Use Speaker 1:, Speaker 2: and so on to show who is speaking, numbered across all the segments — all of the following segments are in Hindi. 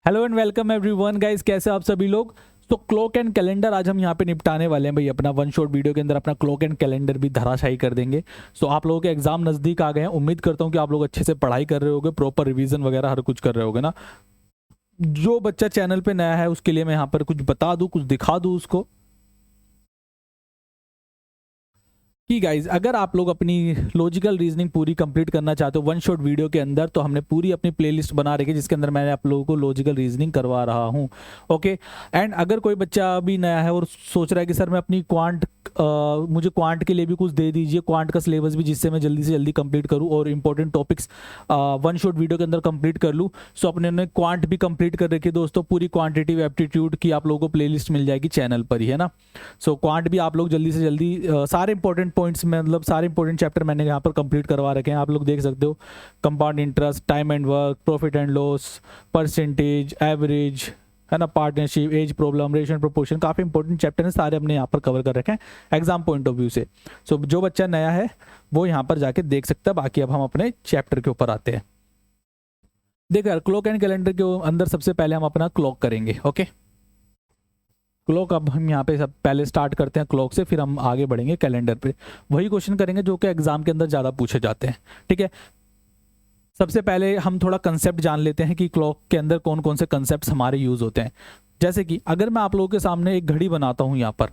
Speaker 1: Hello and welcome everyone guys, कैसे आप सभी लोग। तो क्लॉक एंड कैलेंडर आज हम यहाँ पे निपटाने वाले हैं भाई। अपना वन शॉट वीडियो के अंदर अपना क्लॉक एंड कैलेंडर भी धराशायी कर देंगे। सो आप लोगों के एग्जाम नज़दीक आ गए हैं। उम्मीद करता हूँ कि आप लोग अच्छे से पढ़ाई कर रहे होगे, प्रॉपर रिवीजन वगैरह हर कुछ कर रहे होगे ना। जो बच्चा चैनल पे नया है उसके लिए मैं यहाँ पर कुछ बता दूँ, कुछ दिखा दूँ उसको कि गाइज अगर आप लोग अपनी लॉजिकल रीजनिंग पूरी कंप्लीट करना चाहते हो वन शॉट वीडियो के अंदर, तो हमने पूरी अपनी प्लेलिस्ट बना रखी है जिसके अंदर मैंने आप लोगों को लॉजिकल रीजनिंग करवा रहा हूँ। ओके। एंड अगर कोई बच्चा अभी नया है और सोच रहा है कि सर मैं अपनी मुझे क्वांट के लिए भी कुछ दे दीजिए, क्वांट का सिलेबस भी, जिससे मैं जल्दी से जल्दी कंप्लीट करूँ और important topics one shot video के अंदर कंप्लीट कर लूँ। सो अपने ने क्वांट भी कंप्लीट कर रखी है दोस्तों। पूरी क्वांटिटिव एप्टीट्यूड की आप लोगों को प्लेलिस्ट मिल जाएगी चैनल पर ही, है ना। सो क्वांट भी आप लोग जल्दी से जल्दी सारे इंपॉर्टेंट पॉइंट्स में, मतलब सारे इंपॉर्टेंट चैप्टर मैंने यहाँ पर कंप्लीट करवा रखे हैं। आप लोग देख सकते हो compound interest, time and work, profit and loss, percentage, average, है ना, partnership, age problem, ratio and proportion, काफ़ी इंपॉर्टेंट चैप्टर हैं, सारे हमने यहाँ पर कवर कर रखे हैं एग्जाम पॉइंट ऑफ व्यू से। सो जो बच्चा नया है वो यहाँ पर जाके देख सकता है। बाकी अब हम अपने चैप्टर के ऊपर आते हैं। देखो यार, क्लॉक एंड कैलेंडर के अंदर सबसे पहले हम अपना क्लॉक करेंगे। ओके, क्लॉक अब हम यहाँ पे सब पहले स्टार्ट करते हैं क्लॉक से, फिर हम आगे बढ़ेंगे कैलेंडर पे। वही क्वेश्चन करेंगे जो कि एग्जाम के अंदर ज़्यादा पूछे जाते हैं। ठीक है, सबसे पहले हम थोड़ा कंसेप्ट जान लेते हैं कि क्लॉक के अंदर कौन कौन से कंसेप्ट हमारे यूज होते हैं। जैसे कि अगर मैं आप लोगों के सामने एक घड़ी बनाता हूं, यहाँ पर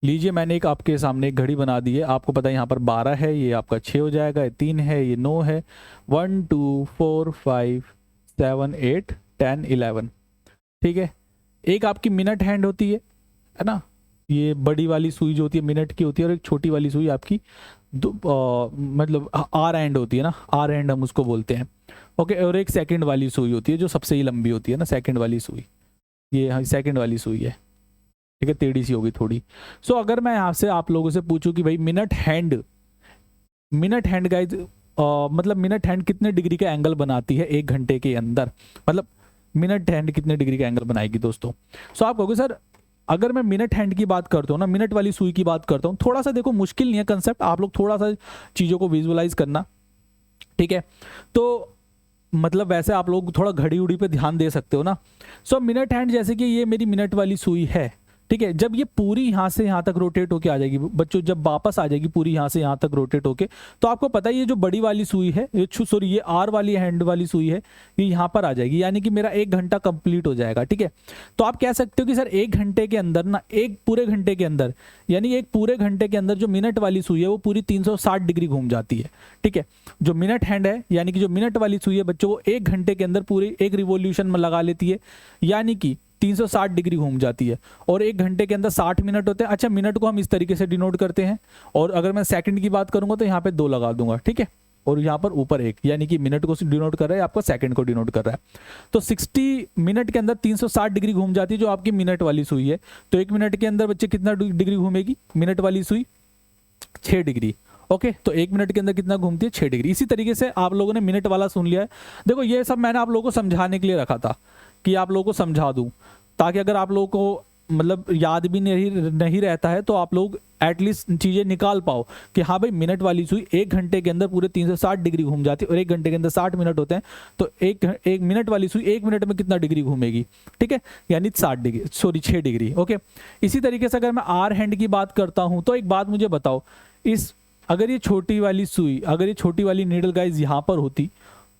Speaker 1: लीजिए, मैंने एक आपके सामने एक घड़ी बना दी है। आपको पता है यहाँ पर 12 है, ये आपका 6 हो जाएगा, ये 3 है, ये 9 है, 1 2 4 5 7 8 10 11। ठीक है, एक आपकी मिनट हैंड होती है ना। ये बड़ी वाली सुई जो होती है मिनट की होती है, और एक छोटी वाली सुई आपकी मतलब आर एंड होती है ना, आर एंड हम उसको बोलते हैं। ओके, और एक सेकंड वाली सुई होती है जो सबसे ही लंबी होती है ना, सेकंड वाली सुई, ये सेकंड वाली सुई है। ठीक है, टेढ़ी सी होगी थोड़ी। सो अगर मैं यहाँ से आप लोगों से पूछूं कि भाई मिनट हैंड गाइज, मतलब मिनट हैंड कितने डिग्री का एंगल बनाती है एक घंटे के अंदर, मतलब मिनट हैंड कितने डिग्री का एंगल बनाएगी दोस्तों। सो आप कहोगे सर अगर मैं मिनट हैंड की बात करता हूँ ना, मिनट वाली सुई की बात करता हूँ, थोड़ा सा देखो मुश्किल नहीं है कंसेप्ट, आप लोग थोड़ा सा चीज़ों को विजुअलाइज करना। ठीक है, तो मतलब वैसे आप लोग थोड़ा घड़ी उड़ी पे ध्यान दे सकते हो ना। सो मिनट हैंड, जैसे कि ये मेरी मिनट वाली सुई है। ठीक है, जब ये पूरी यहाँ से यहाँ तक रोटेट होके आ जाएगी बच्चों, जब वापस आ जाएगी पूरी यहाँ से यहाँ तक रोटेट होके, तो आपको पता है ये जो बड़ी वाली सुई है, ये सॉरी ये आर वाली हैंड वाली सुई है, ये यहाँ पर आ जाएगी, यानी कि मेरा 1 घंटा कंप्लीट हो जाएगा। ठीक है, तो आप कह सकते हो कि सर 1 घंटे के अंदर ना, एक पूरे घंटे के अंदर, यानी एक पूरे घंटे के अंदर जो मिनट वाली सुई है वो पूरी 360 डिग्री घूम जाती है। ठीक है, जो मिनट हैंड है, यानी कि जो मिनट वाली सुई है बच्चों, वो 1 घंटे के अंदर पूरी एक रिवॉल्यूशन में लगा लेती है, यानी कि 360 डिग्री घूम जाती है। और 1 घंटे के अंदर 60 मिनट होते हैं। अच्छा, मिनट को हम इस तरीके से डिनोट करते हैं, और अगर मैं सेकंड की बात करूंगा तो यहाँ पे 2 लगा दूंगा। ठीक है, और यहाँ पर ऊपर 1, यानी कि मिनट को डिनोट कर रहा है, आपको सेकंड को डिनोट कर रहा है। तो 60 मिनट के अंदर 360 डिग्री घूम जाती है जो आपकी मिनट वाली सुई है। तो 1 मिनट के अंदर बच्चे कितना डिग्री घूमेगी मिनट वाली सुई? 6 डिग्री। ओके, तो 1 मिनट के अंदर कितना घूमती है? 6 डिग्री। इसी तरीके से आप लोगों ने मिनट वाला सुन लिया है। देखो ये सब मैंने आप लोगों को समझाने के लिए रखा था कि आप लोगों को समझा दूं, ताकि अगर आप लोगों को मतलब याद भी नहीं रहता है तो आप लोग एटलीस्ट चीज़ें निकाल पाओ कि हाँ भाई मिनट वाली सुई 1 घंटे के अंदर पूरे 360 डिग्री घूम जाती है, और 1 घंटे के अंदर 60 मिनट होते हैं, तो एक मिनट वाली सुई 1 मिनट में कितना डिग्री घूमेगी? ठीक है, यानी 60 डिग्री, सॉरी 6 डिग्री। ओके, इसी तरीके से अगर मैं आर हैंड की बात करता हूँ, तो एक बात मुझे बताओ, इस अगर ये छोटी वाली सुई, अगर ये छोटी वाली नीडल गाइज यहाँ पर होती,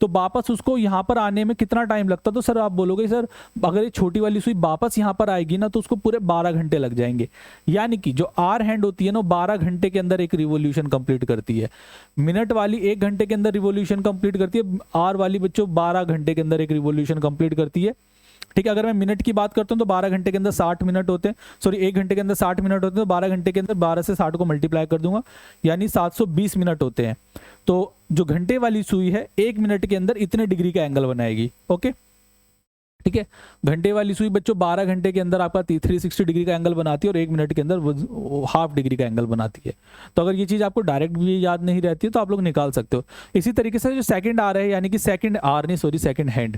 Speaker 1: तो वापस उसको यहाँ पर आने में कितना टाइम लगता? तो सर आप बोलोगे सर अगर ये छोटी वाली सुई वापस यहाँ पर आएगी ना, तो उसको पूरे 12 घंटे लग जाएंगे। यानी कि जो आर हैंड होती है ना, 12 घंटे के अंदर एक रिवॉल्यूशन कंप्लीट करती है। मिनट वाली 1 घंटे के अंदर रिवॉल्यूशन कंप्लीट करती है, आर वाली बच्चों 12 घंटे के अंदर एक रिवॉल्यूशन कंप्लीट करती है। ठीक है, अगर मैं मिनट की बात करता हूँ तो 12 घंटे के अंदर 60 मिनट होते हैं, सॉरी 1 घंटे के अंदर 60 मिनट होते हैं, तो 12 घंटे के अंदर 12 से 60 को मल्टीप्लाई कर दूंगा, यानी 720 मिनट होते हैं। तो जो घंटे वाली सुई है 1 मिनट के अंदर इतने डिग्री का एंगल बनाएगी। ओके, ठीक है, घंटे वाली सुई बच्चों 12 घंटे के अंदर आपका 360 डिग्री का एंगल बनाती है, और 1 मिनट के अंदर हाफ डिग्री का एंगल बनाती है। तो अगर ये चीज़ आपको डायरेक्ट भी याद नहीं रहती है तो आप लोग निकाल सकते हो। इसी तरीके से जो सेकंड आर है, यानी कि सेकंड आर नहीं, सॉरी सेकंड हैंड,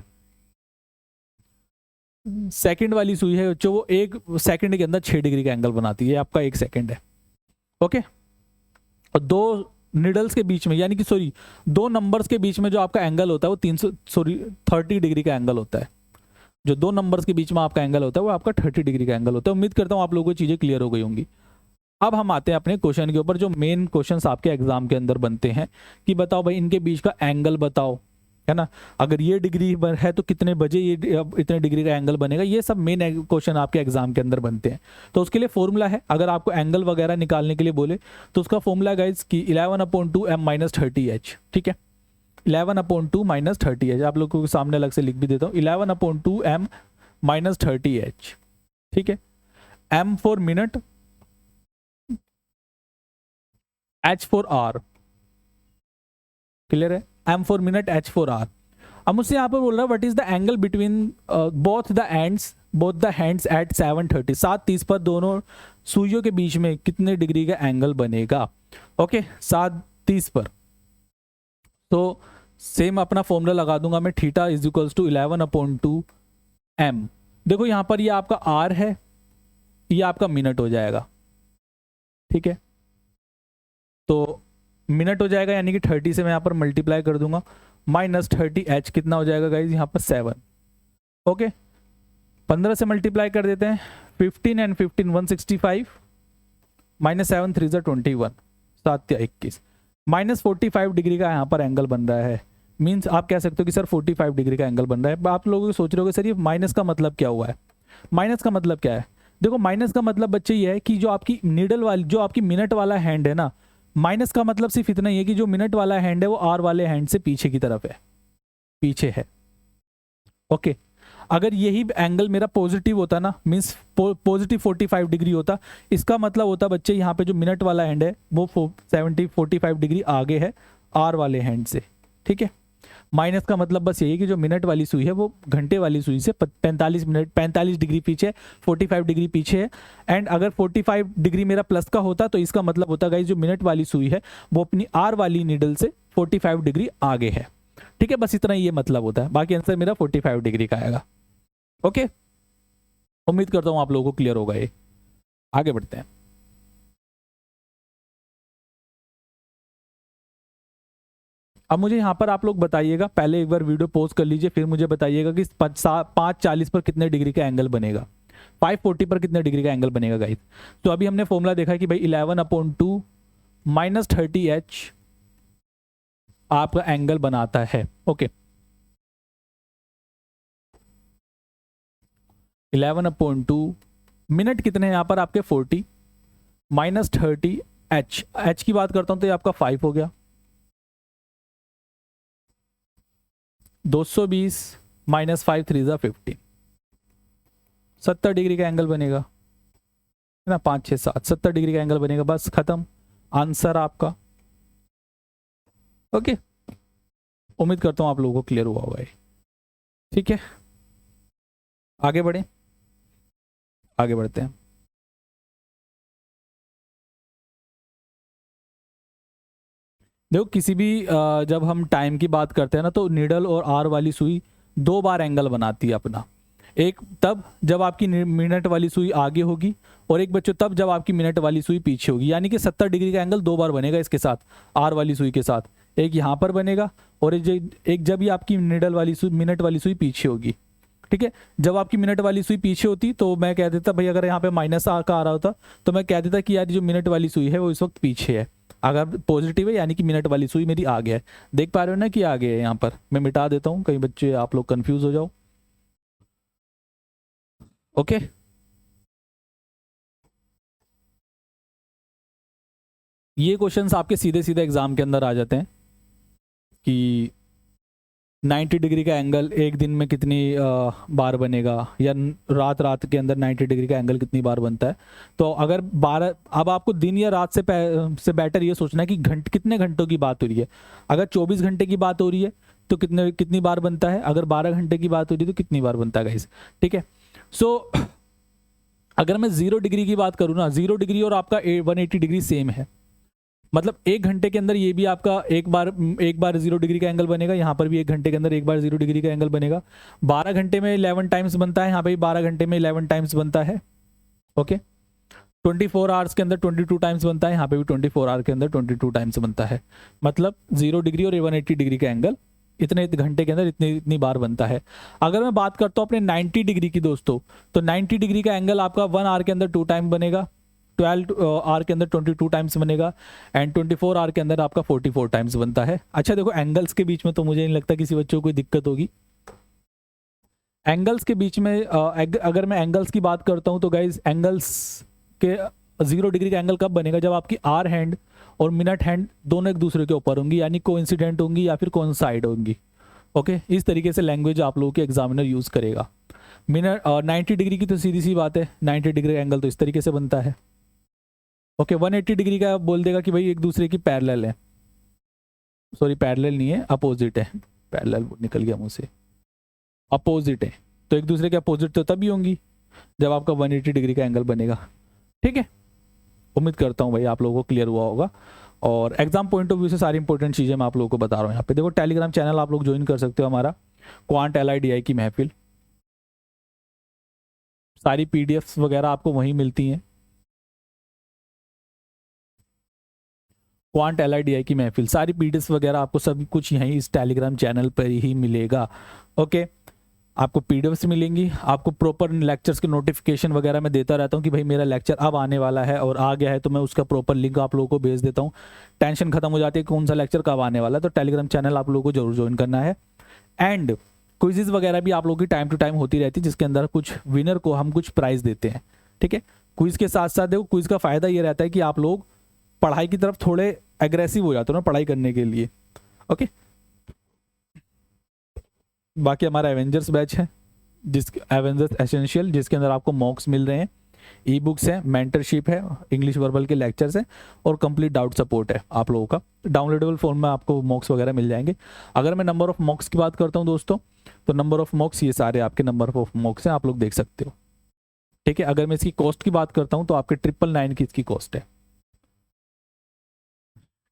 Speaker 1: सेकंड वाली सुई है जो वो 1 सेकंड के अंदर 6 डिग्री का एंगल बनाती है, आपका 1 सेकंड है। ओके, और निडल्स के बीच में, यानी कि सॉरी, दो नंबर्स के बीच में जो आपका एंगल होता है वो 30 डिग्री का एंगल होता है। जो दो नंबर्स के बीच में आपका एंगल होता है वो आपका 30 डिग्री का एंगल होता है। उम्मीद करता हूँ आप लोगों को चीज़ें क्लियर हो गई होंगी। अब हम आते हैं अपने क्वेश्चन के ऊपर, जो मेन क्वेश्चंस आपके एग्जाम के अंदर बनते हैं कि बताओ भाई इनके बीच का एंगल बताओ, है ना। अगर ये डिग्री है तो कितने बजे ये इतने डिग्री का एंगल बनेगा, ये सब मेन क्वेश्चन आपके एग्जाम के अंदर बनते हैं। तो उसके लिए फॉर्मूला है, अगर आपको एंगल वगैरह निकालने के लिए बोले तो उसका फॉर्मूला गाइज कि 11/2m-30h, ठीक है। 11/2 - 30h, आप लोगों के सामने अलग से लिख भी देता हूँ, 11/2m-30h, ठीक है। m for minute, h for hour, clear है। m for minute, h for hour. अब मुझसे यहाँ पर बोल रहा है what is the angle between both the hands at 7:30, 7:30 पर दोनों सुइयों के बीच में कितने डिग्री का एंगल बनेगा। ओके, 7:30 पर। तो सेम अपना फॉर्मूला लगा दूंगा मैं, theta is equals to 11/2m। देखो यहाँ पर ये आपका r है, ये आपका मिनट हो जाएगा, ठीक है। तो मिनट हो जाएगा, यानी कि 30 से मैं यहाँ पर मल्टीप्लाई कर दूंगा, -30h कितना हो जाएगा गाइज यहाँ पर 7। ओके, 15 से मल्टीप्लाई कर देते हैं, 15 and 15 165, -7 3 21, 7 या 21, -45 डिग्री का यहाँ पर एंगल बन रहा है। मीन्स आप कह सकते हो कि सर 45 डिग्री का एंगल बन रहा है। आप लोग सोच रहे हो सर ये माइनस का मतलब क्या हुआ है। माइनस का मतलब क्या है, देखो माइनस का मतलब बच्चे ये है कि जो आपकी नीडल वाली, जो आपकी मिनट वाला हैंड है ना, माइनस का मतलब सिर्फ इतना ही है कि जो मिनट वाला हैंड है वो आर वाले हैंड से पीछे की तरफ है, पीछे है। ओके, अगर यही एंगल मेरा पॉजिटिव होता ना, मीन्स पॉजिटिव 45 डिग्री होता, इसका मतलब होता बच्चे यहाँ पे जो मिनट वाला हैंड है वो 45 डिग्री आगे है आर वाले हैंड से, ठीक है। माइनस का मतलब बस यही है कि जो मिनट वाली सुई है वो घंटे वाली सुई से 45 डिग्री पीछे, 45 डिग्री पीछे है। एंड अगर 45 डिग्री मेरा प्लस का होता तो इसका मतलब होता गाइस जो मिनट वाली सुई है वो अपनी आर वाली नीडल से 45 डिग्री आगे है, ठीक है। बस इतना ही ये मतलब होता है, बाकी आंसर मेरा 45 डिग्री का आएगा। ओके, उम्मीद करता हूं आप लोगों को क्लियर होगा ये। आगे बढ़ते हैं। अब मुझे यहाँ पर आप लोग बताइएगा, पहले एक बार वीडियो पॉज कर लीजिए, फिर मुझे बताइएगा कि 5:40 पर कितने डिग्री का एंगल बनेगा, 5:40 पर कितने डिग्री का एंगल बनेगा गाइस। तो अभी हमने फॉर्मूला देखा कि भाई 11/2 - 30h आपका एंगल बनाता है। ओके, 11/2 मिनट कितने हैं यहाँ पर आपके 40, -30h, h की बात करता हूं तो ये आपका 5 हो गया, 220 -5 3 15, 70 डिग्री का एंगल बनेगा, है ना। 5 6 7 70 डिग्री का एंगल बनेगा, बस खत्म आंसर आपका। ओके, उम्मीद करता हूं आप लोगों को क्लियर हुआ होगा ये, ठीक है। आगे बढ़े, आगे बढ़ते हैं। देखो किसी भी जब हम टाइम की बात करते हैं ना, तो नीडल और आर वाली सुई 2 बार एंगल बनाती है अपना। एक तब जब आपकी मिनट वाली सुई आगे होगी, और एक बच्चों तब जब आपकी मिनट वाली सुई पीछे होगी। यानी कि 70 डिग्री का एंगल 2 बार बनेगा इसके साथ, आर वाली सुई के साथ। एक यहाँ पर बनेगा और एक जब ही आपकी निडल वाली सुई, मिनट वाली सुई पीछे होगी, ठीक है। जब आपकी मिनट वाली सुई पीछे होती तो मैं कह देता भाई, अगर यहाँ पे माइनस आ रहा होता तो मैं कह देता कि यार जो मिनट वाली सुई है वो इस वक्त पीछे है। अगर पॉजिटिव है यानी कि मिनट वाली सुई मेरी आगे है। देख पा रहे हो ना कि आगे है। यहाँ पर मैं मिटा देता हूँ, कई बच्चे आप लोग कंफ्यूज हो जाओ। ओके, ये क्वेश्चंस आपके सीधे सीधे एग्जाम के अंदर आ जाते हैं कि 90 डिग्री का एंगल एक दिन में कितनी बार बनेगा, या रात के अंदर 90 डिग्री का एंगल कितनी बार बनता है। तो अगर 12, अब आपको दिन या रात से बेटर ये सोचना है कि कितने घंटों की बात हो रही है। अगर 24 घंटे की बात हो रही है तो कितनी बार बनता है, अगर 12 घंटे की बात हो रही है तो कितनी बार बनता है गाइस, ठीक है। सो अगर मैं 0 डिग्री की बात करूँ ना, 0 डिग्री और आपका 180 डिग्री सेम है, मतलब 1 घंटे के अंदर ये भी आपका एक बार 0 डिग्री का एंगल बनेगा, यहाँ पर भी 1 घंटे के अंदर एक बार 0 डिग्री का एंगल बनेगा। 12 घंटे में 11 टाइम्स बनता है, यहाँ पे 12 घंटे में 11 टाइम्स बनता है। ओके, 24 आवर्स के अंदर 22 टाइम्स बनता है, यहाँ पे भी 24 आवर के अंदर 22 टाइम्स बनता है। मतलब 0 डिग्री और 180 डिग्री का एंगल इतने घंटे के अंदर इतनी बार बनता है। अगर मैं बात करता हूँ अपने 90 डिग्री की दोस्तों, तो 90 डिग्री का एंगल आपका 1 आवर के अंदर 2 टाइम बनेगा, 12 आवर के अंदर 22 टाइम्स बनेगा, एंड 24 आवर के अंदर आपका 44 टाइम्स बनता है। अच्छा देखो, एंगल्स के बीच में तो मुझे नहीं लगता किसी बच्चों को कोई दिक्कत होगी। एंगल्स के बीच में अगर मैं एंगल्स की बात करता हूँ तो गाइज एंगल्स के 0 डिग्री का एंगल कब बनेगा, जब आपकी आर हैंड और मिनट हैंड दोनों एक दूसरे के ऊपर होंगी, यानी कोइंसिडेंट होंगी या फिर कोइंसाइड होंगी। ओके, इस तरीके से लैंग्वेज आप लोगों के एग्जामिनर यूज करेगा। मिनट 90 डिग्री की तो सीधी सी बात है, 90 डिग्री का एंगल तो इस तरीके से बनता है। ओके, 180 डिग्री का बोल देगा कि भाई एक दूसरे की पैरेलल है, सॉरी पैरेलल नहीं है, अपोजिट है, पैरेलल निकल गया मुंह से, अपोजिट है, तो एक दूसरे के अपोजिट तो तभी होंगी जब आपका 180 डिग्री का एंगल बनेगा। ठीक है, उम्मीद करता हूँ भाई आप लोगों को क्लियर हुआ होगा, और एग्जाम पॉइंट ऑफ व्यू से सारी इंपॉर्टेंट चीज़ें मैं आप लोगों को बता रहा हूँ। यहाँ पे देखो, टेलीग्राम चैनल आप लोग ज्वाइन कर सकते हो हमारा, क्वांट LIDI की महफिल, सारी PDFs वगैरह आपको वहीं मिलती हैं। क्वांट LIDI की महफिल, सारी PDFs वगैरह आपको सब कुछ यहीं इस टेलीग्राम चैनल पर ही मिलेगा। ओके, आपको PDFs मिलेंगी, आपको प्रॉपर लेक्चर्स के नोटिफिकेशन वगैरह मैं देता रहता हूँ कि भाई मेरा लेक्चर अब आने वाला है और आ गया है, तो मैं उसका प्रॉपर लिंक आप लोगों को भेज देता हूँ। टेंशन खत्म हो जाती है कौन सा लेक्चर कब आने वाला है, तो टेलीग्राम चैनल आप लोगों को जरूर ज्वाइन करना है। एंड क्विजेज वगैरह भी आप लोगों की टाइम टू टाइम होती रहती है, जिसके अंदर कुछ विनर को हम कुछ प्राइज देते हैं। ठीक है, क्विज के साथ साथ देखो, क्विज का फायदा ये रहता है कि आप लोग पढ़ाई की तरफ थोड़े एग्रेसिव हो जाते हो ना पढ़ाई करने के लिए। ओके, बाकी हमारा एवेंजर्स बैच है, एवेंजर्स एसेंशियल, जिसके अंदर आपको मॉक्स मिल रहे हैं, ई बुक्स है, मेंटरशिप है, इंग्लिश वर्बल के लेक्चर्स है, और कंप्लीट डाउट सपोर्ट है आप लोगों का। डाउनलोडेबल फॉर्म में आपको मॉक्स वगैरह मिल जाएंगे। अगर मैं नंबर ऑफ मॉक्स की बात करता हूँ दोस्तों, तो नंबर ऑफ मॉक्स ये सारे आपके नंबर ऑफ मॉक्स हैं, आप लोग देख सकते हो। ठीक है, अगर मैं इसकी कॉस्ट की बात करता हूँ तो आपके 999 की इसकी कॉस्ट है,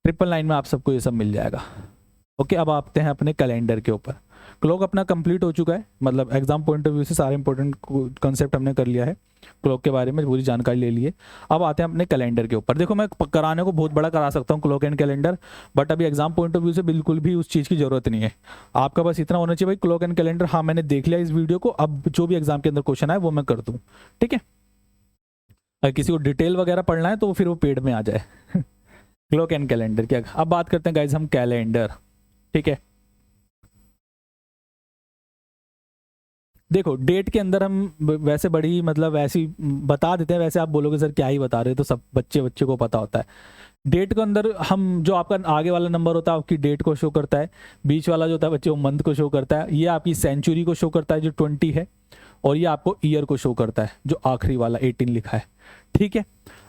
Speaker 1: 999 में आप सबको ये सब मिल जाएगा। ओके, अब आते हैं अपने कैलेंडर के ऊपर। क्लॉक अपना कंप्लीट हो चुका है, मतलब एग्जाम पॉइंट ऑफ व्यू से सारे इंपॉर्टेंट कंसेप्ट हमने कर लिया है, क्लॉक के बारे में पूरी जानकारी ले ली है। अब आते हैं अपने कैलेंडर के ऊपर। देखो, मैं कराने को बहुत बड़ा करा सकता हूँ क्लॉक एंड कैलेंडर, बट अभी एग्जाम पॉइंट ऑफ व्यू से बिल्कुल भी उस चीज़ की जरूरत नहीं है। आपका बस इतना होना चाहिए भाई, क्लॉक एंड कैलेंडर हाँ मैंने देख लिया इस वीडियो को, अब जो भी एग्जाम के अंदर क्वेश्चन आए वो मैं कर दूँ। ठीक है, अगर किसी को डिटेल वगैरह पढ़ना है तो फिर वो पेड में आ जाए। क्लॉक एंड कैलेंडर की अब बात करते हैं गाइज हम कैलेंडर। ठीक है, देखो डेट के अंदर हम वैसे बड़ी मतलब ऐसी बता देते हैं, वैसे आप बोलोगे सर क्या ही बता रहे हो, तो सब बच्चे को पता होता है। डेट के अंदर हम जो आपका आगे वाला नंबर होता है आपकी डेट को शो करता है, बीच वाला जो होता है बच्चे वो मंथ को शो करता है, ये आपकी सेंचुरी को शो करता है जो 20 है, और ये आपको ईयर को शो करता है जो आखिरी वाला 18 लिखा है। ठीक है,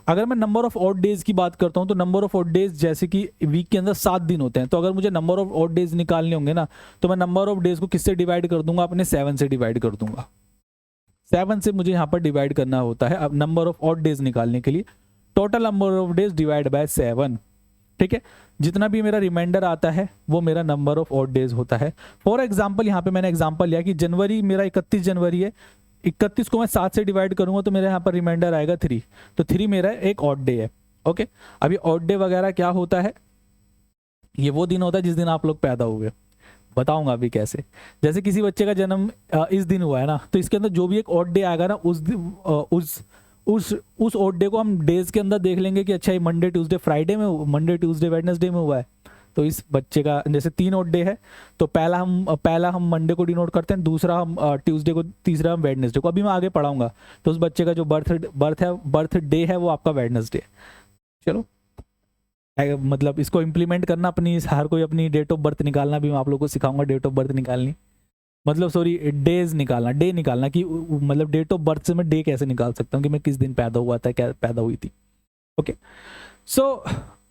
Speaker 1: अगर मैं नंबर ऑफ ऑड डेज की बात करता हूं तो नंबर ऑफ ऑड डेज, जैसे कि वीक के अंदर 7 दिन होते हैं, तो अगर मुझे नंबर ऑफ ऑड डेज निकालने होंगे ना, तो मैं नंबर ऑफ डेज को किससे डिवाइड कर दूंगा, अपने 7 से डिवाइड कर दूंगा। 7 से मुझे यहाँ पर डिवाइड करना होता है अब नंबर ऑफ ऑड डेज निकालने के लिए, total number of days divide by 7। ठीक है, जितना भी मेरा रिमाइंडर आता है वो मेरा नंबर ऑफ ऑड डेज होता है। फॉर एग्जाम्पल यहाँ पे मैंने एग्जाम्पल लिया कि जनवरी मेरा 31 जनवरी है, 31 को मैं 7 से डिवाइड करूंगा तो मेरे यहाँ पर रिमाइंडर आएगा 3, तो 3 मेरा एक ऑड डे है। ओके, अभी ऑड डे वगैरह क्या होता है, ये वो दिन होता है जिस दिन आप लोग पैदा हुए, बताऊंगा अभी कैसे। जैसे किसी बच्चे का जन्म इस दिन हुआ है ना, तो इसके अंदर जो भी एक ऑड डे आएगा ना, उस ऑड डे को हम डेज के अंदर देख लेंगे कि अच्छा ये मंडे ट्यूसडे फ्राइडे में, मंडे ट्यूसडे वेडनेसडे में हुआ है, तो इस बच्चे का जैसे 3 ऑड डे है, तो पहला हम मंडे को डिनोट करते हैं, दूसरा हम ट्यूसडे को, तीसरा हम वेडनेसडे को। अभी मैं आगे पढ़ाऊंगा, तो उस बच्चे का जो बर्थ डे है वो आपका वेडनेसडे। चलो, मतलब इसको इम्प्लीमेंट करना, अपनी हर कोई अपनी डेट ऑफ बर्थ निकालना भी मैं आप लोगों को सिखाऊंगा, डेट ऑफ बर्थ निकालनी, मतलब सॉरी डेज निकालना, डे निकालना, कि मतलब डेट ऑफ बर्थ से मैं डे कैसे निकाल सकता हूँ कि मैं किस दिन पैदा हुआ था, क्या पैदा हुई थी। ओके, सो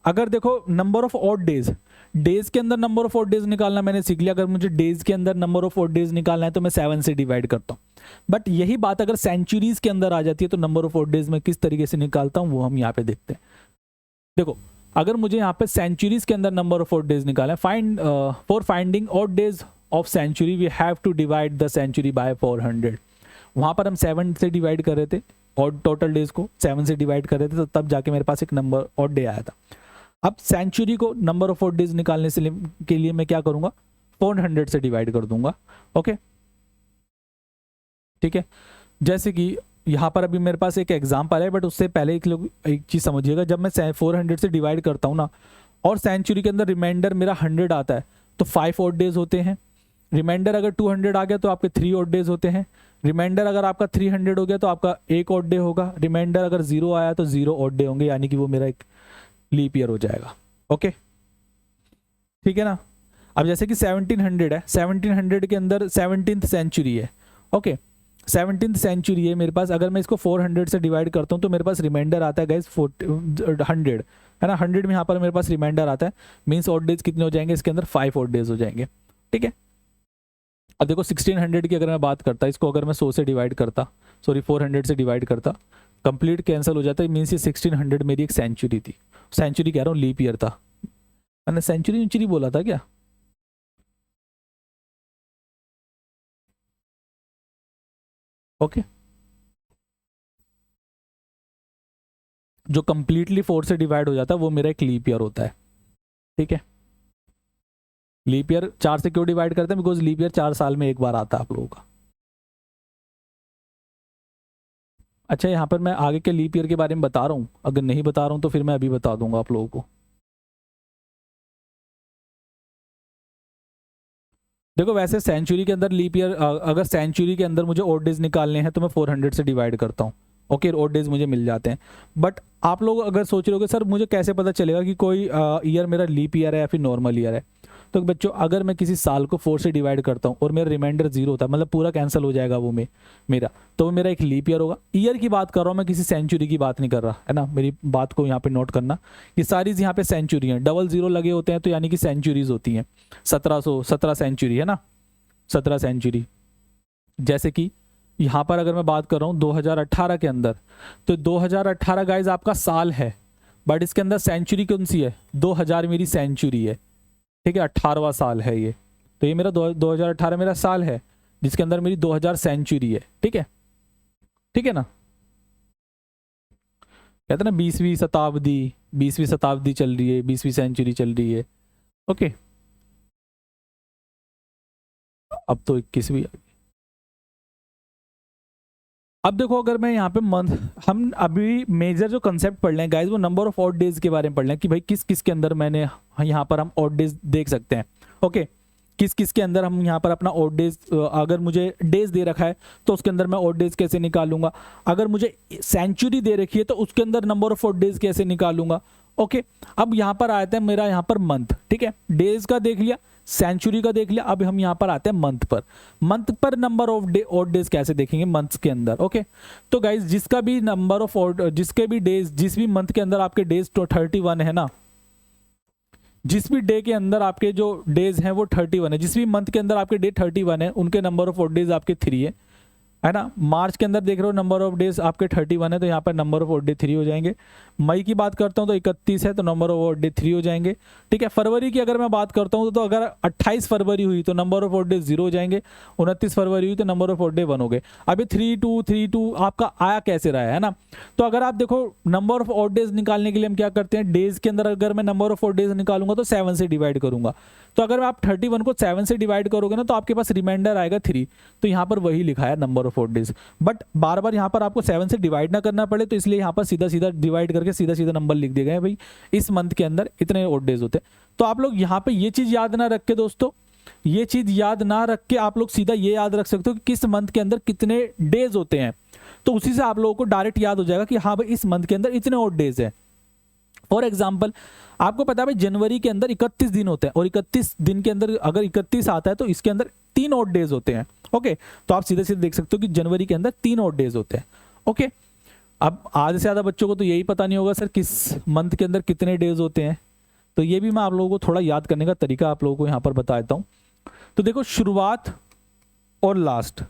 Speaker 1: अगर देखो नंबर ऑफ ऑड डेज के अंदर नंबर ऑफ ऑड डेज निकालना मैंने सीख लिया। अगर मुझे डेज के अंदर नंबर ऑफ ऑड डेज निकालना है तो मैं 7 से डिवाइड करता हूँ। बट यही बात अगर सेंचुरीज के अंदर आ जाती है तो नंबर ऑफ ऑड डेज में किस तरीके से निकालता हूँ वो हम यहाँ पे देखते हैं। देखो, अगर मुझे यहाँ पे सेंचुरीज के अंदर नंबर ऑफ ऑड डेज निकालना है, for finding odd days of century we have to divide the century by 400। वहाँ पर हम 7 से डिवाइड कर रहे थे, ऑड टोटल डेज को 7 से डिवाइड कर रहे थे, तो तब जाके मेरे पास एक नंबर ऑड डे आया था। अब सेंचुरी को नंबर ऑफ ऑड डेज निकालने से के लिए मैं क्या करूंगा, 400 से डिवाइड कर दूंगा। ओके ठीक है, जैसे कि यहाँ पर अभी मेरे पास एक एग्जाम्पल है, बट उससे पहले एक चीज़ समझिएगा, जब मैं 400 से डिवाइड करता हूँ ना, और सेंचुरी के अंदर रिमाइंडर मेरा 100 आता है, तो 5 ऑड डेज होते हैं। रिमाइंडर अगर 200 आ गया तो आपके 3 ऑड डेज होते हैं। रिमाइंडर अगर आपका 300 हो गया तो आपका 1 ऑड डे होगा। रिमाइंडर अगर 0 आया तो 0 ऑड डे होंगे, यानी कि वो मेरा एक लीप ईयर हो जाएगा। ओके ठीक है ना। अब जैसे कि 1700 है, 1700 के अंदर 17th सेंचुरी है। ओके 17th सेंचुरी है मेरे पास, अगर मैं इसको 400 से डिवाइड करता हूँ तो मेरे पास रिमाइंडर आता है गाइस 100 है ना। 100 में यहाँ पर मेरे पास रिमाइंडर आता है, मीन्स ऑड डेज कितने हो जाएंगे इसके अंदर, 5 ऑड डेज हो जाएंगे। ठीक है, अब देखो 1600 की अगर मैं बात करता, इसको अगर मैं 100 से डिवाइड करता, सॉरी 400 से डिवाइड करता, कंप्लीट कैंसिल हो जाता है, मीन्स ये 1600 मेरी एक सेंचुरी थी। सेंचुरी कह रहा हूँ, लीप ईयर था। मैंने सेंचुरी बोला था क्या? ओके जो कंप्लीटली 4 से डिवाइड हो जाता है वो मेरा एक लीप ईयर होता है। ठीक है, लीप ईयर 4 से क्यों डिवाइड करते हैं, बिकॉज लीप ईयर 4 साल में एक बार आता है आप लोगों का। अच्छा यहाँ पर मैं आगे के लीप ईयर के बारे में बता रहा हूँ, अगर नहीं बता रहा हूँ तो फिर मैं अभी बता दूंगा आप लोगों को। देखो वैसे सेंचुरी के अंदर लीप ईयर, अगर सेंचुरी के अंदर मुझे ऑड डेज निकालने हैं तो मैं 400 से डिवाइड करता हूँ। ओके ऑड डेज मुझे मिल जाते हैं। बट आप लोग अगर सोच रहे हो सर मुझे कैसे पता चलेगा कि कोई ईयर मेरा लीप ईयर है या फिर नॉर्मल ईयर है, तो बच्चों अगर मैं किसी साल को 4 से डिवाइड करता हूँ और मेरा रिमाइंडर 0 होता है, मतलब पूरा कैंसिल हो जाएगा वो मेरा, तो वो मेरा एक लीप ईयर होगा। ईयर की बात कर रहा हूँ मैं, किसी सेंचुरी की बात नहीं कर रहा है ना, मेरी बात को यहाँ पे नोट करना। ये सारी यहाँ पे सेंचुरी हैं, डबल 0 लगे होते हैं तो यानी कि सेंचुरीज होती हैं। 1717 सेंचुरी है ना, 17 सेंचुरी। जैसे कि यहाँ पर अगर मैं बात कर रहा हूँ 2018 के अंदर, तो 2018 गाइज आपका साल है, बट इसके अंदर सेंचुरी कौन सी है, 2000 मेरी सेंचुरी है। ठीक है 18वां साल है ये, तो ये मेरा 2018 मेरा साल है जिसके अंदर मेरी 2000 सेंचुरी है। ठीक है, ठीक है ना। कहते हैं ना 20वीं शताब्दी चल रही है, 20वीं सेंचुरी चल रही है। ओके अब तो 21वीं। अब देखो अगर मैं यहाँ पे मंथ, हम अभी मेजर जो कंसेप्ट पढ़ लें गाइज वो नंबर ऑफ ऑड डेज के बारे में पढ़ लें कि भाई किस किस के अंदर मैंने यहाँ पर हम ऑड डेज देख सकते हैं। ओके किस किस के अंदर हम यहाँ पर अपना ऑड डेज, अगर मुझे डेज दे रखा है तो उसके अंदर मैं ऑड डेज कैसे निकालूंगा, अगर मुझे सेंचुरी दे रखी है तो उसके अंदर नंबर ऑफ ऑड डेज कैसे निकालूंगा। ओके अब यहाँ पर आते हैं मेरा यहाँ पर मंथ। ठीक है डेज का देख लिया, सेंचुरी का देख लिया, अब हम यहाँ पर आते हैं मंथ पर। मंथ पर नंबर ऑफ ऑड डेज कैसे देखेंगे मंथ्स के अंदर। ओके तो गाइज जिसका भी नंबर ऑफ ऑड, जिसके भी डेज, जिस भी मंथ के अंदर आपके डेज तो 31 है ना, जिस भी डे के अंदर आपके जो डेज हैं वो 31 है, जिस भी मंथ के अंदर आपके डे 31 है उनके नंबर ऑफ ऑड डेज आपके 3 है ना। मार्च के अंदर देख रहे हो नंबर ऑफ डेज आपके 31 है तो यहाँ पर नंबर ऑफ ऑड डे 3 हो जाएंगे। मई की बात करता हूँ तो 31 है तो नंबर ऑफ ऑड डे 3 हो जाएंगे। ठीक है फरवरी की अगर मैं बात करता हूँ तो अगर 28 फरवरी हुई तो नंबर ऑफ ऑड डे 0 हो जाएंगे, 29 फरवरी हुई तो नंबर ऑफ ऑड डे 1 हो गए। अभी 3232 आपका आया कैसे रहा है ना। तो अगर आप देखो नंबर ऑफ ऑड डेज निकालने के लिए हम क्या करते हैं, डेज के अंदर अगर मैं नंबर ऑफ ऑड डेज निकालूंगा तो 7 से डिवाइड करूंगा। तो अगर आप 31 को 7 से डिवाइड करोगे ना तो आपके पास रिमाइंडर आएगा 3, तो यहाँ पर वही लिखा है number of odd days. But बार बार यहाँ पर आपको 7 से डिवाइड ना करना पड़े तो इसलिए यहाँ पर सीधा सीधा डिवाइड करके सीधा सीधा नंबर लिख दिए गए भाई इस मंथ के अंदर इतने ऑड डेज होते हैं। तो आप लोग यहाँ पे ये चीज याद ना रख के दोस्तों, ये चीज याद ना रख के आप लोग सीधा ये याद रख सकते हो कि किस मंथ के अंदर कितने डेज होते हैं, तो उसी से आप लोगों को डायरेक्ट याद हो जाएगा कि हाँ भाई इस मंथ के अंदर इतने ऑड डेज है। फॉर एग्जाम्पल आपको पता है भाई जनवरी के अंदर 31 दिन होते हैं और 31 दिन के अंदर अगर 31 आता है तो इसके अंदर 3 ऑड डेज होते हैं। ओके तो आप सीधे सीधे देख सकते हो कि जनवरी के अंदर 3 ऑड डेज होते हैं। ओके अब आधे से ज़्यादा बच्चों को तो यही पता नहीं होगा सर किस मंथ के अंदर कितने डेज होते हैं, तो ये भी मैं आप लोगों को थोड़ा याद करने का तरीका आप लोगों को यहाँ पर बता देता हूँ। तो देखो शुरुआत और लास्ट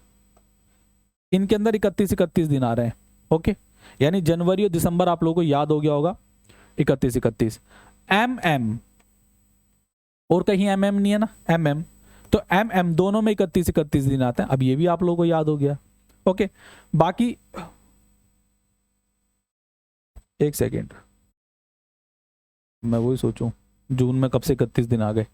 Speaker 1: इनके अंदर 31 दिन आ रहे हैं। ओके यानी जनवरी और दिसंबर आप लोगों को याद हो गया होगा 31 MM और कहीं MM नहीं है ना, MM तो MM दोनों में 31 दिन आते हैं। अब ये भी आप लोगों को याद हो गया। ओके बाकी एक सेकेंड, मैं वही सोचूं जून में कब से 31 दिन आ गए।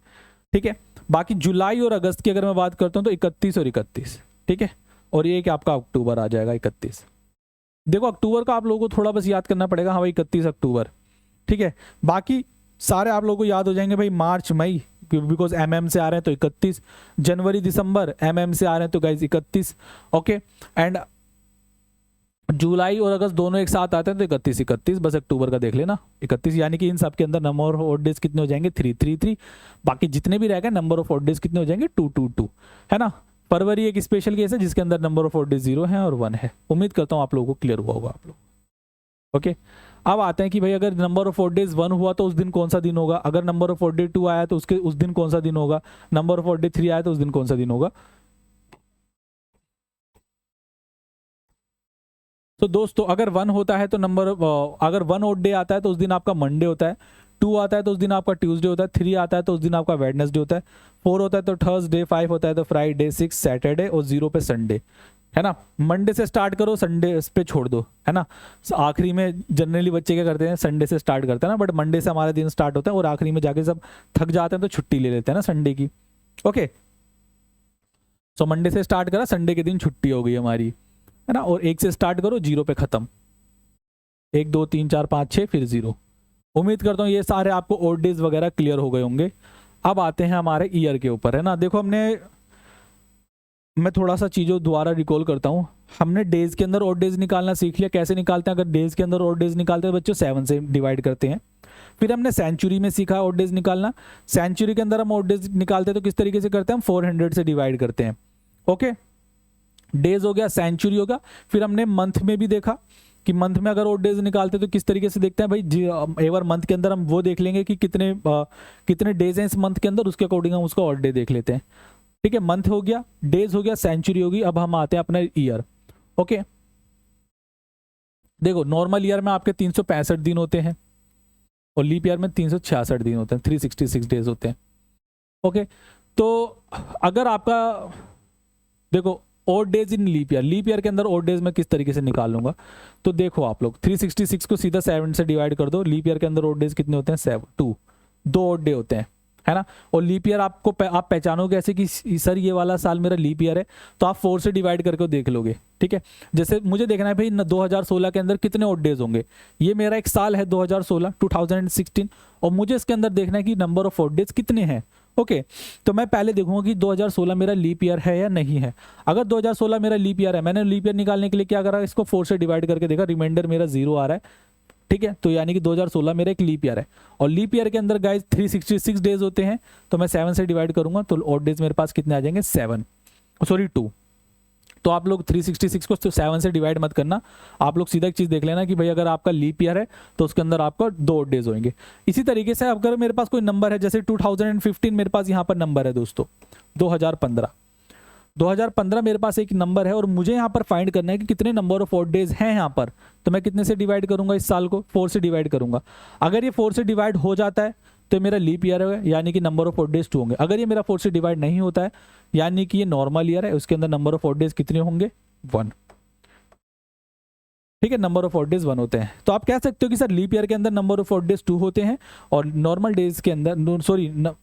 Speaker 1: ठीक है, बाकी जुलाई और अगस्त की अगर मैं बात करता हूँ तो 31 और 31, ठीक है, और ये कि आपका अक्टूबर आ जाएगा 31। देखो अक्टूबर का आप लोगों को थोड़ा बस याद करना पड़ेगा, हाँ भाई 31 अक्टूबर, ठीक है। बाकी सारे आप लोगों को याद हो जाएंगे भाई, मार्च मई बिकॉज एमएम से आ रहे हैं तो 31, जनवरी दिसंबर एमएम से आ रहे हैं तो गाइज 31, ओके। एंड जुलाई और अगस्त दोनों एक साथ आते हैं तो 31, बस अक्टूबर का देख लेना 31, यानी कि इन सब के अंदर नंबर ऑफ ऑड डेज कितने हो जाएंगे 333, बाकी जितने भी रहेगा नंबर ऑफ ऑड डेज कितने हो जाएंगे 222, है ना। फरवरी एक स्पेशल केस है जिसके अंदर नंबर ऑफ ऑड डेज 0 है और 1 है। उम्मीद करता हूँ आप लोगों को क्लियर हुआ होगा आप लोग, ओके। अब आते हैं कि भाई अगर नंबर ऑफ ऑड डेज 1 हुआ तो उस दिन कौन सा दिन होगा, अगर नंबर ऑफ ऑड डे 2 आया तो उसके उस दिन कौन सा दिन होगा, नंबर ऑफ ऑड डे 3 आया तो उस दिन कौन सा दिन होगा। तो दोस्तों अगर 1 होता है तो अगर 1 ऑड डे आता है तो उस दिन आपका मंडे होता है, 2 आता है तो उस दिन आपका ट्यूसडे होता है, 3 आता है तो उस दिन आपका वेडनेसडे होता है, 4 होता है तो थर्सडे, 5 होता है तो फ्राइडे, 6 सैटरडे और 0 पे संडे, है ना। मंडे से स्टार्ट करो, संडे पे छोड़ दो, है ना। आखिरी में जनरली बच्चे क्या करते हैं, संडे से स्टार्ट करते हैं ना, बट मंडे से हमारा दिन स्टार्ट होता है और आखिरी में जाके सब थक जाते हैं तो छुट्टी ले लेते हैं ना संडे की, ओके। सो मंडे से स्टार्ट करा, संडे के दिन छुट्टी हो गई हमारी, है ना। और 1 से स्टार्ट करो, 0 पे खत्म, 1 2 3 4 5 6 फिर 0। उम्मीद करता हूँ ये सारे आपको ऑड डेज वगैरह क्लियर हो गए होंगे। अब आते हैं हमारे ईयर के ऊपर, है ना। देखो मैं थोड़ा सा चीज़ों दोबारा रिकॉल करता हूँ। हमने डेज के अंदर ऑड डेज निकालना सीख लिया, कैसे निकालते हैं। अगर डेज के अंदर ऑड डेज निकालते हैं बच्चों 7 से डिवाइड करते हैं। फिर हमने सेंचुरी में सीखा ऑड डेज निकालना, सेंचुरी के अंदर हम ऑड डेज निकालते हैं तो किस तरीके से करते हैं, हम 400 से डिवाइड करते हैं, ओके। डेज हो गया, सेंचुरी होगा। फिर हमने मंथ में भी देखा कि मंथ में अगर ऑड डेज निकालते हैं तो किस तरीके से देखते हैं भाई एक बार मंथ के अंदर हम वो देख लेंगे कि कितने डेज हैं इस मंथ के अंदर, उसके अकॉर्डिंग हम उसका ऑड डे देख लेते हैं, ठीक है। मंथ हो गया, डेज हो गया, सेंचुरी होगी। अब हम आते हैं अपना ईयर, ओके। देखो नॉर्मल ईयर में आपके 365 दिन होते हैं और लीप ईयर में 366 दिन होते हैं, 366 डेज होते हैं, ओके। तो अगर आपका देखो odd days in leap year के अंदर ऑड डेज मैं किस तरीके से निकाल लूंगा, तो देखो आप लोग 366 को सीधा 7 से डिवाइड कर दो। लीप ईयर के अंदर ऑड डेज कितने होते हैं, 7 2, 2 ऑड डे होते हैं, है ना। और लीप ईयर आप पहचानोगे ऐसे कि सर ये वाला साल मेरा लीप ईयर है, तो आप 4 से डिवाइड करके देख लोगे, ठीक है। जैसे मुझे देखना है भाई 2016 के अंदर कितने ऑड डेज होंगे। ये मेरा एक साल है 2016 और मुझे इसके अंदर देखना है कि नंबर ऑफ ऑड डेज कितने हैं, ओके। तो मैं पहले देखूंगा कि 2016 मेरा लीप ईयर है या नहीं है। अगर 2016 मेरा लीप ईयर है, मैंने लीप ईयर निकालने के लिए क्या करा, इसको 4 से डिवाइड करके देखा, रिमाइंडर मेरा 0 आ रहा है, ठीक है। तो यानी कि 2016 मेरा एक लीप ईयर है और लीप ईयर के अंदर गाइस 366 डेज होते हैं, तो मैं 7 से डिवाइड करूंगा तो ऑड डेज मेरे पास कितने आ जाएंगे, 2। तो आप लोग 366 को 7 से डिवाइड मत करना, आप लोग सीधा एक चीज देख लेना कि भाई अगर आपका लीप ईयर है तो उसके अंदर आपका 2 ऑड डेज होंगे। इसी तरीके से अगर मेरे पास कोई नंबर है, जैसे 2015 मेरे पास यहाँ पर नंबर है दोस्तों, 2015 मेरे पास एक नंबर है और मुझे यहाँ पर फाइंड करना है कि कितने नंबर ऑफ ऑड डेज हैं यहाँ पर। तो मैं कितने से डिवाइड करूंगा इस साल को, 4 से डिवाइड करूंगा। अगर ये 4 से डिवाइड हो जाता है तो मेरा लीप ईयर है, यानी कि नंबर ऑफ ऑड डेज 2 होंगे। अगर ये मेरा 4 से डिवाइड नहीं होता है, यानी कि ये नॉर्मल ईयर है, उसके अंदर नंबर ऑफ ऑड डेज कितने होंगे, 1, ठीक है। नंबर ऑफ ऑड डेज 1 होते हैं। तो आप कह सकते हो कि सर लीप ईयर के अंदर नंबर ऑफ ऑड डेज 2 होते हैं और नॉर्मल डेज के अंदर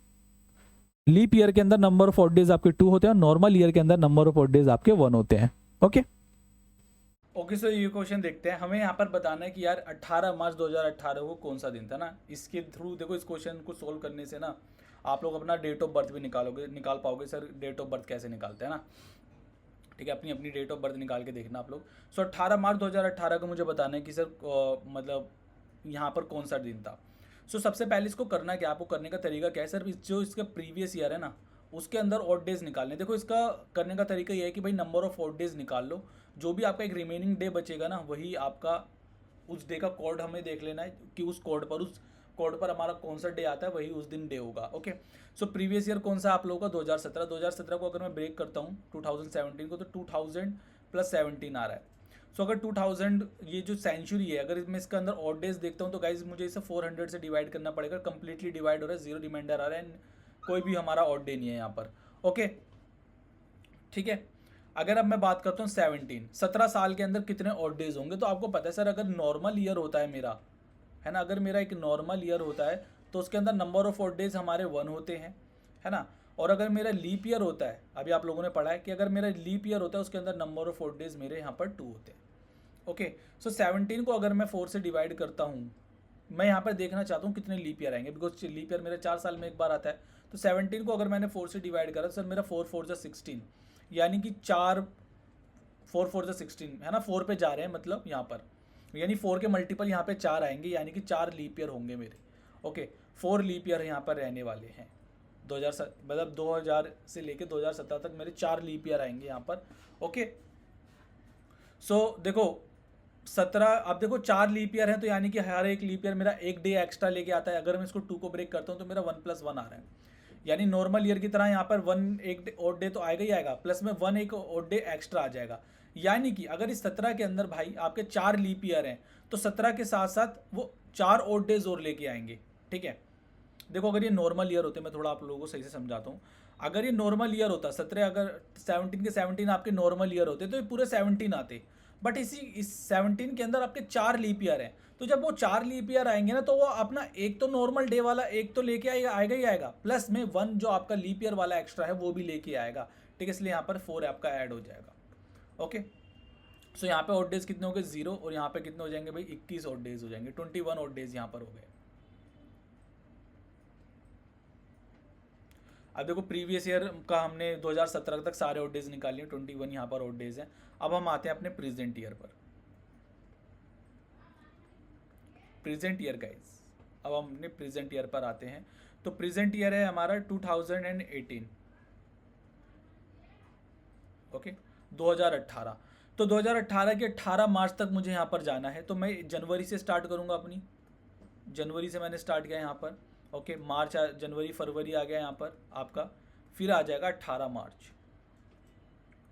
Speaker 1: लीप ईयर के अंदर नंबर ऑफ ऑड डेज आपके 2 होते हैं और नॉर्मल ईयर के अंदर नंबर ऑफ ऑड डेज आपके 1 होते हैं, ओके। ओके सर ये क्वेश्चन देखते हैं। हमें यहाँ पर बताना है कि यार 18 मार्च 2018 को कौन सा दिन था ना। इसके थ्रू देखो इस क्वेश्चन को सोल्व करने से ना आप लोग अपना डेट ऑफ बर्थ भी निकाल पाओगे। सर डेट ऑफ बर्थ कैसे निकालते हैं ना, ठीक है। अपनी अपनी डेट ऑफ बर्थ निकाल के देखना आप लोग। सो 18 मार्च 2018 को मुझे बताना है कि सर मतलब यहाँ पर कौन सा दिन था। सो सबसे पहले इसको करना क्या, आपको करने का तरीका क्या है, सर जो इसका प्रीवियस ईयर है ना उसके अंदर ऑड डेज निकालने। देखो इसका करने का तरीका ये है कि भाई नंबर ऑफ ऑड डेज निकाल लो, जो भी आपका एक रिमेनिंग डे बचेगा ना वही आपका उस डे का कोड हमें देख लेना है कि उस कोड पर हमारा कौन सा डे आता है वही उस दिन डे होगा, ओके। सो प्रीवियस ईयर कौन सा आप लोगों का 2017 को अगर मैं ब्रेक करता हूँ 2017 को तो 2000 + 17 आ रहा है। सो अगर 2000 ये जो सेंचुरी है अगर मैं इसके अंदर ऑड डेज देखता हूँ तो गाइज मुझे इसे 400 से डिवाइड करना पड़ेगा। कंप्लीटली डिवाइड हो रहा है, 0 रिमाइंडर आ रहा है, कोई भी हमारा ऑड डे नहीं है यहाँ पर, ओके, ठीक है। अगर अब मैं बात करता हूँ 17 साल के अंदर कितने ऑड डेज होंगे, तो आपको पता है सर अगर नॉर्मल ईयर होता है मेरा, है ना, अगर मेरा एक नॉर्मल ईयर होता है तो उसके अंदर नंबर ऑफ ऑड डेज हमारे 1 होते हैं, है ना। और अगर मेरा लीप ईयर होता है, अभी आप लोगों ने पढ़ा है कि अगर मेरा लीप ईयर होता है उसके अंदर नंबर ऑफ ऑड डेज मेरे यहाँ पर 2 होते हैं। ओके, सो 17 को अगर मैं 4 से डिवाइड करता हूँ, मैं यहाँ पर देखना चाहता हूँ कितने लीप ईयर आएंगे, बिकॉज लीप ईयर मेरे 4 साल में एक बार आता है। तो 17 को अगर मैंने 4 से डिवाइड करा तो सर मेरा 4 4 जा 16, यानी कि 4 4 4 जा 16, है ना, 4 पे जा रहे हैं मतलब यहाँ पर, यानी 4 के मल्टीपल यहाँ पे 4 आएंगे, यानी कि 4 लीप ईयर होंगे मेरे। ओके, 4 लीप ईयर यहाँ पर रहने वाले हैं। 2000 मतलब 2000 से लेके 2017 तक मेरे 4 लीप ईयर आएंगे यहाँ पर। ओके, सो देखो 17, अब देखो 4 लीप ईयर है तो यानी कि हर एक लीप ईयर मेरा एक डे एक्स्ट्रा लेके आता है। अगर मैं इसको 2 को ब्रेक करता हूँ तो मेरा 1+1 आ रहा है, यानी नॉर्मल ईयर की तरह यहाँ पर 1 एक ऑड डे तो आएगा ही आएगा, प्लस में 1 एक ऑड डे एक्स्ट्रा आ जाएगा। यानी कि अगर इस 17 के अंदर भाई आपके 4 लीप ईयर हैं तो 17 के साथ साथ वो 4 ऑड डेज और लेके आएंगे। ठीक है, देखो अगर ये नॉर्मल ईयर होते, मैं थोड़ा आप लोगों को सही से समझाता हूँ, अगर ये नॉर्मल ईयर होता 17, अगर 17 के 17 आपके नॉर्मल ईयर होते तो ये पूरे 17 आते, बट इस 17 के अंदर आपके 4 लीप ईयर हैं। तो जब वो 4 लीप ईयर आएंगे ना तो वो अपना एक तो नॉर्मल डे वाला एक तो लेके आएगा, आएगा ही आएगा, प्लस में 1 जो आपका लीप ईयर वाला एक्स्ट्रा है वो भी लेके आएगा। ठीक है, इसलिए यहाँ पर 4 आपका ऐड हो जाएगा। ओके, सो यहाँ पे ऑड डेज कितने हो गए 0, और यहाँ पे कितने हो जाएंगे भाई 21 ऑड डेज हो जाएंगे, 21 ऑड डेज यहाँ पर हो गए। अब देखो प्रीवियस ईयर का हमने 2017 तक सारे ऑड डेज निकाल लिए, 21 यहाँ पर ऑड डेज हैं। अब हम आते हैं अपने प्रेजेंट ईयर पर। प्रेजेंट ईयर गाइस, अब हम अपने प्रेजेंट ईयर पर आते हैं। तो प्रेजेंट ईयर है हमारा 2018। ओके, 2018। तो 2018 के 18 मार्च तक मुझे यहाँ पर जाना है, तो मैं जनवरी से स्टार्ट करूँगा अपनी। जनवरी से मैंने स्टार्ट किया यहाँ पर। ओके, मार्च जनवरी फरवरी आ गया यहाँ पर आपका, फिर आ जाएगा 18 मार्च।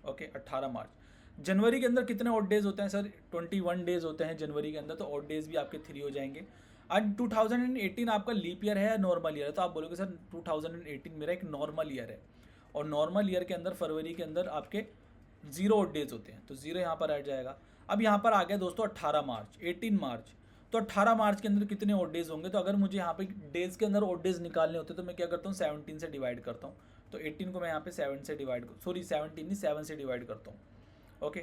Speaker 1: ओके, 18 मार्च। जनवरी के अंदर कितने ऑड डेज होते हैं सर? 21 डेज होते हैं जनवरी के अंदर, तो ऑड डेज भी आपके 3 हो जाएंगे। आज 2018 आपका लीप ईयर है या नॉर्मल ईयर है? तो आप बोलोगे सर 2018 मेरा एक नॉर्मल ईयर है, और नॉर्मल ईयर के अंदर फरवरी के अंदर आपके 0 ऑड डेज होते हैं, तो 0 यहाँ पर आ जाएगा। अब यहाँ पर आ गया दोस्तों 18 मार्च, 18 मार्च। तो 18 मार्च के अंदर कितने ऑड डेज होंगे? तो अगर मुझे यहाँ पे डेज के अंदर ऑड डेज निकालने होते तो मैं क्या करता हूँ 17 से डिवाइड करता हूँ। तो 18 को मैं यहाँ पे 7 से डिवाइड, सॉरी 17 नहीं 7 से डिवाइड करता हूँ। ओके,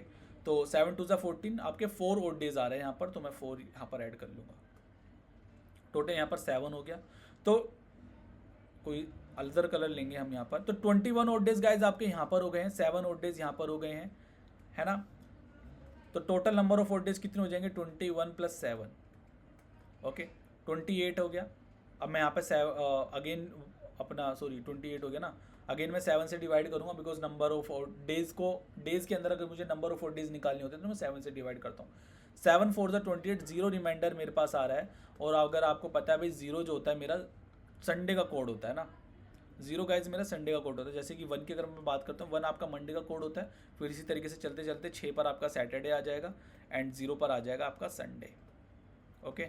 Speaker 1: तो 7 2 14, आपके 4 ऑड डेज आ रहे हैं यहाँ पर, तो मैं 4 यहाँ पर ऐड कर लूँगा। टोटल यहाँ पर 7 हो गया। तो कोई अल्जर कलर लेंगे हम यहाँ पर, तो 21 ऑड डेज गाइज आपके यहाँ पर हो गए हैं, 7 ऑड डेज यहाँ पर हो गए हैं, है ना। तो total number of odd days कितने हो जाएंगे? 21 + 7, ओके 28 हो गया। अब मैं यहाँ पे अगेन अपना, सॉरी 28 हो गया ना, अगेन मैं 7 से डिवाइड करूँगा, बिकॉज नंबर ऑफ डेज को, डेज के अंदर अगर मुझे नंबर ऑफ डेज निकालने होते हैं तो मैं 7 से डिवाइड करता हूँ। 7 4 ज़ा 28, 0 रिमाइंडर मेरे पास आ रहा है। और अगर आपको पता है भाई 0 जो होता है मेरा संडे का कोड होता है ना, 0 गाइज मेरा संडे का कोड होता है। जैसे कि 1 की अगर मैं बात करता हूँ, 1 आपका मंडे का कोड होता है, फिर इसी तरीके से चलते चलते 6 पर आपका सैटरडे आ जाएगा, एंड 0 पर आ जाएगा आपका संडे। ओके,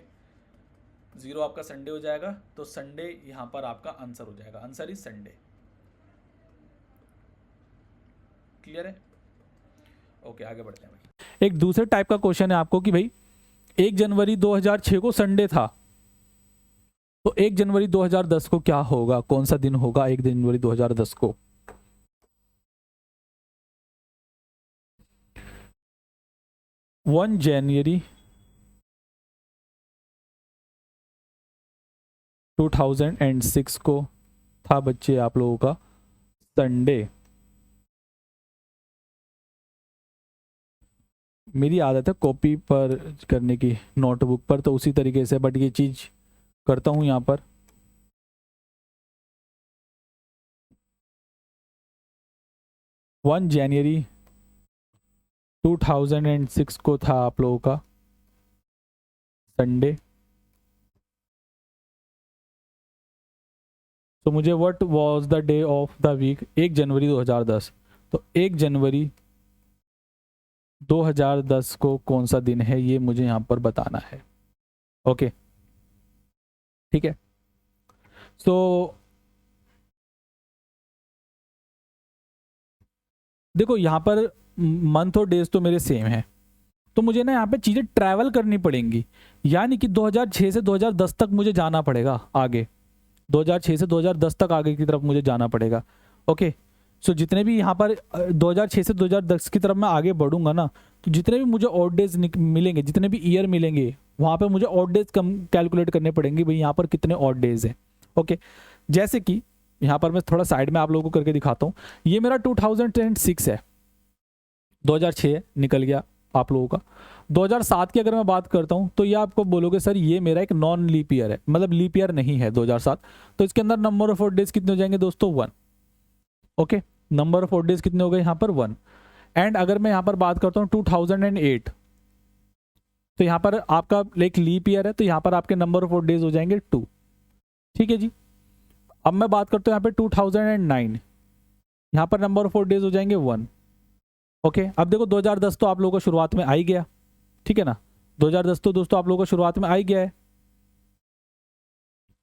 Speaker 1: 0 आपका संडे हो जाएगा, तो संडे यहाँ पर आपका आंसर हो जाएगा, आंसर इज संडे। क्लियर है? ओके, आगे बढ़ते हैं भाई। एक दूसरे टाइप का क्वेश्चन है आपको कि भाई 1 जनवरी 2006 को संडे था, तो 1 जनवरी 2010 को क्या होगा, कौन सा दिन होगा 1 जनवरी 2010 को? वन जनवरी 2006 को था बच्चे आप लोगों का संडे। मेरी आदत है कॉपी पर करने की, नोटबुक पर, तो उसी तरीके से बट ये चीज़ करता हूँ यहाँ पर। वन जनवरी 2006 को था आप लोगों का संडे। तो मुझे what was the day of the week? 1 January 2010। तो 1 जनवरी 2010 को कौन सा दिन है ये मुझे यहाँ पर बताना है। ओके, ठीक है। तो देखो यहाँ पर मंथ और डेज तो मेरे सेम है, तो मुझे ना यहाँ पे चीज़ें ट्रैवल करनी पड़ेंगी, यानी कि 2006 से 2010 तक मुझे जाना पड़ेगा आगे, 2006 से 2010 तक आगे की तरफ मुझे जाना पड़ेगा। ओके, सो जितने भी यहाँ पर 2006 से 2010 की तरफ मैं आगे बढ़ूंगा ना, तो जितने भी मुझे ऑड डेज मिलेंगे, जितने भी ईयर मिलेंगे, वहाँ पे मुझे ऑड डेज कम कैलकुलेट करने पड़ेंगे, भाई यहाँ पर कितने ऑड डेज हैं। ओके, जैसे कि यहाँ पर मैं थोड़ा साइड में आप लोगों को करके दिखाता हूँ। ये मेरा 2006 है, 2006 निकल गया आप लोगों का। 2007 की अगर मैं बात करता हूँ तो ये आपको बोलोगे सर ये मेरा एक नॉन लीप ईयर है, मतलब लीप ईयर नहीं है 2007, तो इसके अंदर नंबर ऑफ डेज कितने हो जाएंगे दोस्तों, 1। ओके, नंबर ऑफ डेज कितने हो गए यहाँ पर, 1। एंड अगर मैं यहाँ पर बात करता हूँ 2008, तो यहाँ पर आपका एक लीप ईयर है, तो यहाँ पर आपके नंबर ऑफ डेज हो जाएंगे 2। ठीक है जी। अब मैं बात करता हूँ यहाँ पे 2009, यहाँ पर नंबर ऑफ डेज हो जाएंगे 1। ओके, अब देखो 2010 तो आप लोगों को शुरुआत में आ ही गया, ठीक है ना, 2010 तो दोस्तों आप लोगों को शुरुआत में आ ही गया है।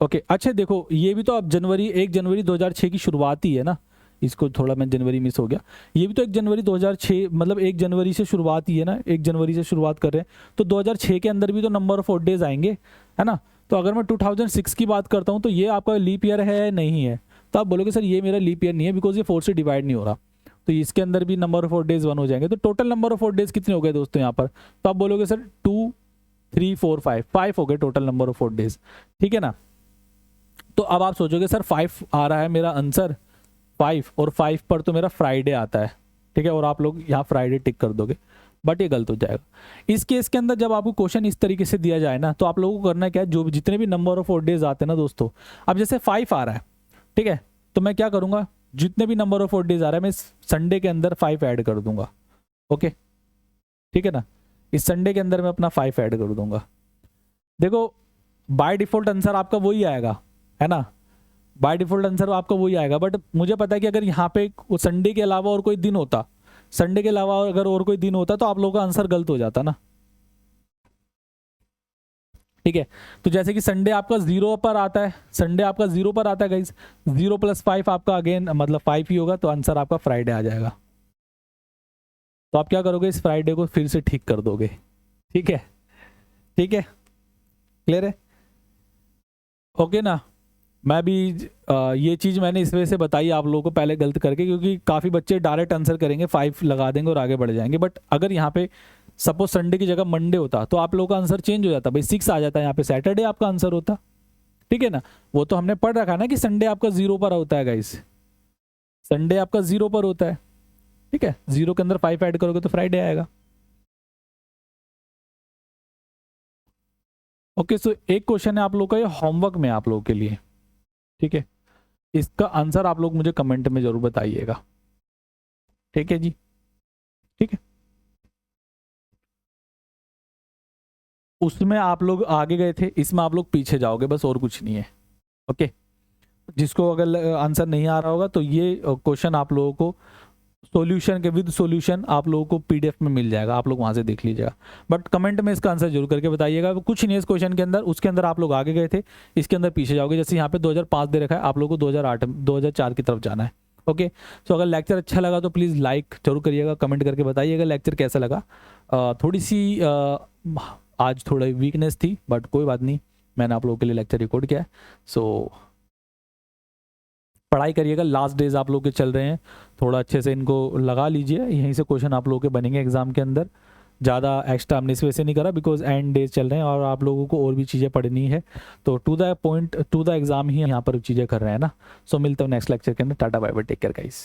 Speaker 1: ओके, अच्छा देखो ये भी तो अब जनवरी 1 जनवरी 2006 की शुरुआत ही है ना, इसको थोड़ा मैं जनवरी मिस हो गया, ये भी तो 1 जनवरी 2006 मतलब 1 जनवरी से शुरुआत ही है ना, 1 जनवरी से शुरुआत कर रहे हैं, तो 2006 के अंदर भी तो नंबर ऑफ डेज आएंगे, है ना। तो अगर मैं 2006 की बात करता हूँ तो ये आपका लीप ईयर है नहीं है, तो आप बोलोगे सर ये मेरा लीप ईयर नहीं है, बिकॉज ये 4 से डिवाइड नहीं हो रहा, तो इसके अंदर भी नंबर ऑफ डेज 1 हो जाएंगे। तो टोटल नंबर ऑफ डेज कितने हो गए दोस्तों यहाँ पर, तो आप बोलोगे सर 2 3 4 5 हो गए टोटल नंबर ऑफ डेज, ठीक है ना। तो अब आप सोचोगे सर 5 आ रहा है मेरा आंसर, 5 और 5 पर तो मेरा फ्राइडे आता है, ठीक है, और आप लोग यहाँ फ्राइडे टिक कर दोगे, बट ये गलत हो जाएगा। इस केस के अंदर जब आपको क्वेश्चन इस तरीके से दिया जाए ना, तो आप लोगों को करना क्या है, जो जितने भी नंबर ऑफ डेज आते हैं ना दोस्तों, अब जैसे 5 आ रहा है, ठीक है, तो मैं क्या करूंगा, जितने भी नंबर ऑफ डेज आ रहा है मैं संडे के अंदर 5 ऐड कर दूंगा। ओके, ठीक है ना, इस संडे के अंदर मैं अपना 5 ऐड कर दूंगा। देखो बाय डिफॉल्ट आंसर आपका वही आएगा, है ना, बाय डिफॉल्ट आंसर आपका वही आएगा, बट मुझे पता है कि अगर यहाँ पे संडे के अलावा और कोई दिन होता, संडे के अलावा अगर और कोई दिन होता तो आप लोगों का आंसर गलत हो जाता ना, ठीक है। तो जैसे कि संडे आपका 0 पर आता है, संडे आपका 0 पर आता है गाइस, 0 + 5 आपका अगेन मतलब 5 ही होगा, तो आंसर आपका फ्राइडे आ जाएगा। तो आप क्या करोगे, इस फ्राइडे को फिर से ठीक कर दोगे, ठीक है, ठीक है, क्लियर है, ओके ना। मैं भी ये चीज़ मैंने इस वजह से बताई आप लोगों को पहले गलत करके, क्योंकि काफ़ी बच्चे डायरेक्ट आंसर करेंगे, 5 लगा देंगे और आगे बढ़ जाएंगे, बट अगर यहाँ पे सपोज संडे की जगह मंडे होता तो आप लोगों का आंसर चेंज हो जाता, भाई 6 आ जाता है, यहाँ पे सैटरडे आपका आंसर होता, ठीक है ना। वो तो हमने पढ़ रखा ना कि संडे आपका 0 पर होता है गाइस, संडे आपका 0 पर होता है, ठीक है, 0 के अंदर 5 ऐड करोगे तो फ्राइडे आएगा। ओके, सो एक क्वेश्चन है आप लोगों का ये होमवर्क में आप लोगों के लिए, ठीक है, इसका आंसर आप लोग मुझे कमेंट में जरूर बताइएगा, ठीक है जी, ठीक है। उसमें आप लोग आगे गए थे, इसमें आप लोग पीछे जाओगे, बस और कुछ नहीं है। ओके, जिसको अगर आंसर नहीं आ रहा होगा तो ये क्वेश्चन आप लोगों को सॉल्यूशन के विद सॉल्यूशन आप लोगों को पीडीएफ में मिल जाएगा, आप लोग वहां से देख लीजिएगा, बट कमेंट में इसका आंसर जरूर करके बताइएगा। कुछ नहीं है इस क्वेश्चन के अंदर, उसके अंदर आप लोग आगे गए थे, इसके अंदर पीछे जाओगे, जैसे यहाँ पे 2005 दे रखा है, आप लोगों को 2008 2004 की तरफ जाना है। ओके, सो अगर लेक्चर अच्छा लगा तो प्लीज़ लाइक जरूर करिएगा, कमेंट करके बताइएगा लेक्चर कैसा लगा। थोड़ी सी आज थोड़ा वीकनेस थी, बट कोई बात नहीं, मैंने आप लोगों के लिए लेक्चर रिकॉर्ड किया है। सो पढ़ाई करिएगा, लास्ट डेज आप लोग के चल रहे हैं, थोड़ा अच्छे से इनको लगा लीजिए, यहीं से क्वेश्चन आप लोगों के बनेंगे एग्जाम के अंदर। ज़्यादा एक्स्ट्रा हमने इस वजह से नहीं करा बिकॉज एंड डेज चल रहे हैं और आप लोगों को और भी चीज़ें पढ़नी है, तो to the point to the exam ही यहाँ पर चीज़ें कर रहे हैं ना। सो मिलता हूँ नेक्स्ट लेक्चर के अंदर, tata bye bye, take care guys.